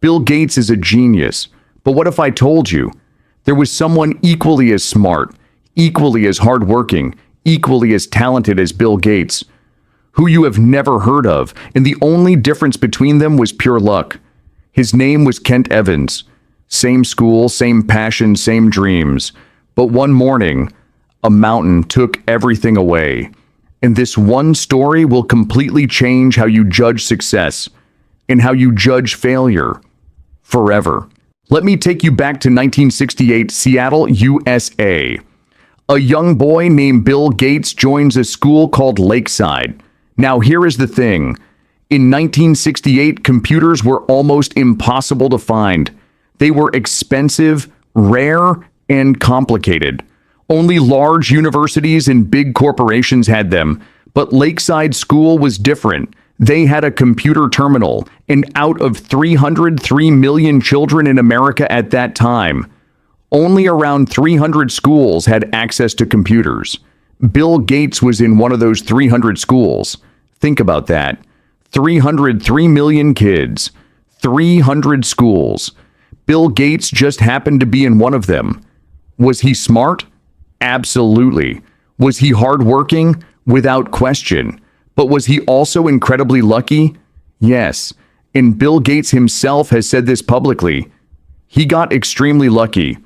Bill Gates is a genius. But what if I told you there was someone equally as smart, equally as hardworking, equally as talented as Bill Gates, who you have never heard of, and the only difference between them was pure luck? His name was Kent Evans. Same school, same passion, same dreams. But one morning, a mountain took everything away. And this one story will completely change how you judge success and how you judge failure forever. Let me take you back to 1968, Seattle, USA. A young boy named Bill Gates joins a school called Lakeside. Now here is the thing. In 1968, computers were almost impossible to find. They were expensive, rare, and complicated. Only large universities and big corporations had them, but Lakeside School was different. They had a computer terminal, and out of 303 million children in America at that time, only around 300 schools had access to computers. Bill Gates was in one of those 300 schools. Think about that. 303 million kids, 300 schools. Bill Gates just happened to be in one of them. Was he smart? Absolutely. Was he hardworking? Without question. But was he also incredibly lucky? Yes. And Bill Gates himself has said this publicly. He got extremely lucky.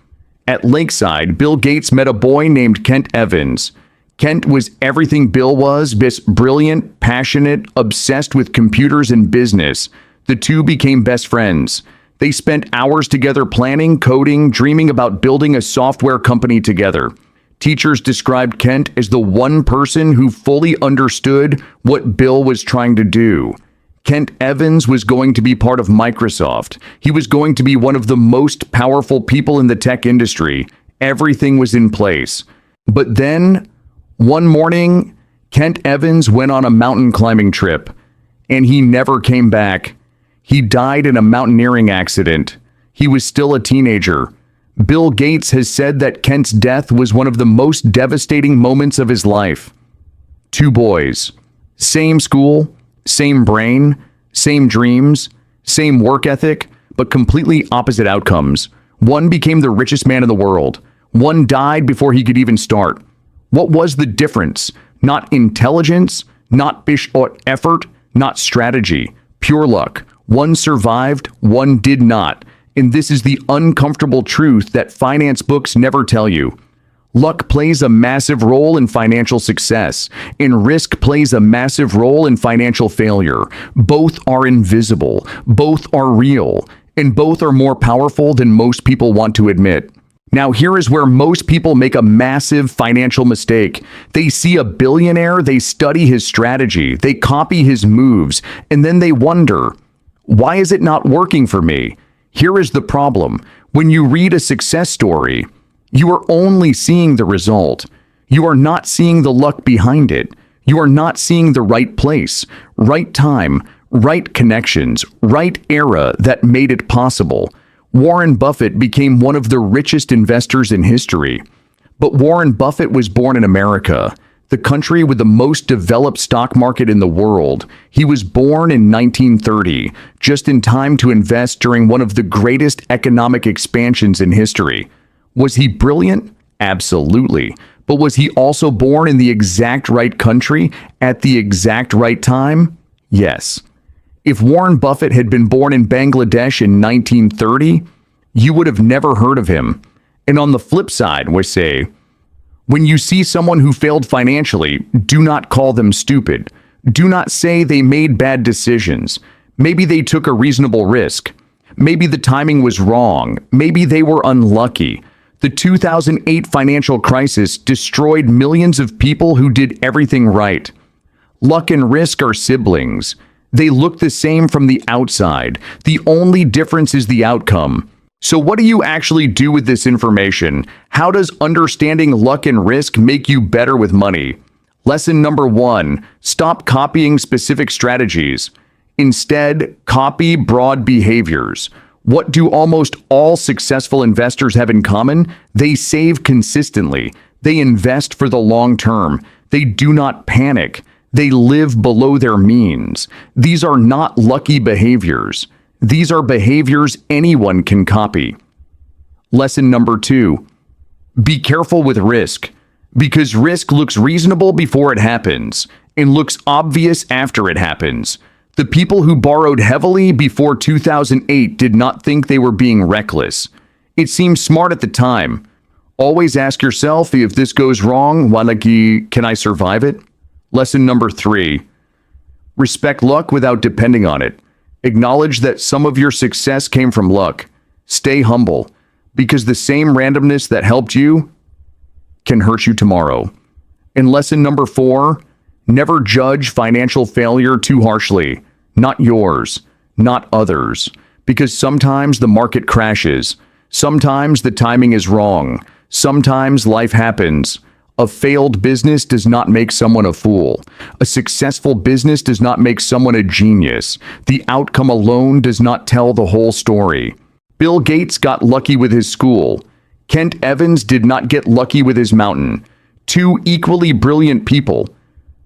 At Lakeside, Bill Gates met a boy named Kent Evans. Kent was everything Bill was, brilliant, passionate, obsessed with computers and business. The two became best friends. They spent hours together planning, coding, dreaming about building a software company together. Teachers described Kent as the one person who fully understood what Bill was trying to do. Kent Evans was going to be part of Microsoft. He was going to be one of the most powerful people in the tech industry. Everything was in place. But then, one morning, Kent Evans went on a mountain climbing trip, and he never came back. He died in a mountaineering accident. He was still a teenager. Bill Gates has said that Kent's death was one of the most devastating moments of his life. Two boys, same school, same brain, same dreams, same work ethic, but completely opposite outcomes. One became the richest man in the world. One died before he could even start. What was the difference? Not intelligence, not effort, not strategy, pure luck. One survived, one did not. And this is the uncomfortable truth that finance books never tell you. Luck plays a massive role in financial success, and risk plays a massive role in financial failure. Both are invisible, both are real, and both are more powerful than most people want to admit. Now, here is where most people make a massive financial mistake. They see a billionaire, they study his strategy, they copy his moves, and then they wonder, why is it not working for me? Here is the problem. When you read a success story, you are only seeing the result. You are not seeing the luck behind it. You are not seeing the right place, right time, right connections, right era that made it possible. Warren Buffett became one of the richest investors in history. But Warren Buffett was born in America, the country with the most developed stock market in the world. He was born in 1930, just in time to invest during one of the greatest economic expansions in history. Was he brilliant? Absolutely. But was he also born in the exact right country at the exact right time? Yes. If Warren Buffett had been born in Bangladesh in 1930, you would have never heard of him. And on the flip side, we say, when you see someone who failed financially, do not call them stupid. Do not say they made bad decisions. Maybe they took a reasonable risk. Maybe the timing was wrong. Maybe they were unlucky. The 2008 financial crisis destroyed millions of people who did everything right. Luck and risk are siblings. They look the same from the outside. The only difference is the outcome. So what do you actually do with this information? How does understanding luck and risk make you better with money? Lesson number 1, stop copying specific strategies. Instead, copy broad behaviors. What do almost all successful investors have in common? They save consistently. They invest for the long term. They do not panic. They live below their means. These are not lucky behaviors. These are behaviors anyone can copy. Lesson number 2. Be careful with risk, because risk looks reasonable before it happens and looks obvious after it happens. The people who borrowed heavily before 2008 did not think they were being reckless. It seemed smart at the time. Always ask yourself, if this goes wrong, can I survive it? Lesson number 3. Respect luck without depending on it. Acknowledge that some of your success came from luck. Stay humble, because the same randomness that helped you can hurt you tomorrow. And lesson number 4, never judge financial failure too harshly. Not yours, not others. Because sometimes the market crashes. Sometimes the timing is wrong. Sometimes life happens. A failed business does not make someone a fool. A successful business does not make someone a genius. The outcome alone does not tell the whole story. Bill Gates got lucky with his school. Kent Evans did not get lucky with his mountain. Two equally brilliant people.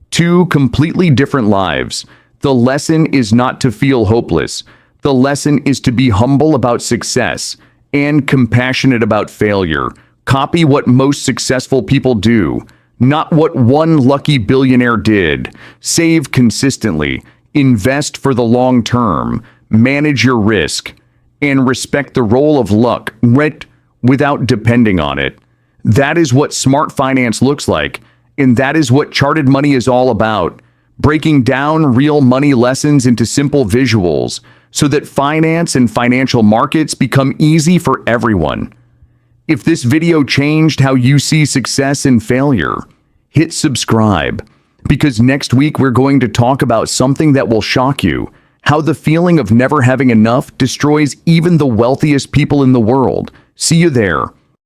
Two completely different lives. The lesson is not to feel hopeless. The lesson is to be humble about success and compassionate about failure. Copy what most successful people do, not what one lucky billionaire did. Save consistently, invest for the long term, manage your risk, and respect the role of luck without depending on it. That is what smart finance looks like, and that is what Charted Money is all about. Breaking down real money lessons into simple visuals so that finance and financial markets become easy for everyone. If this video changed how you see success and failure, hit subscribe, because next week we're going to talk about something that will shock you: how the feeling of never having enough destroys even the wealthiest people in the world. See you there.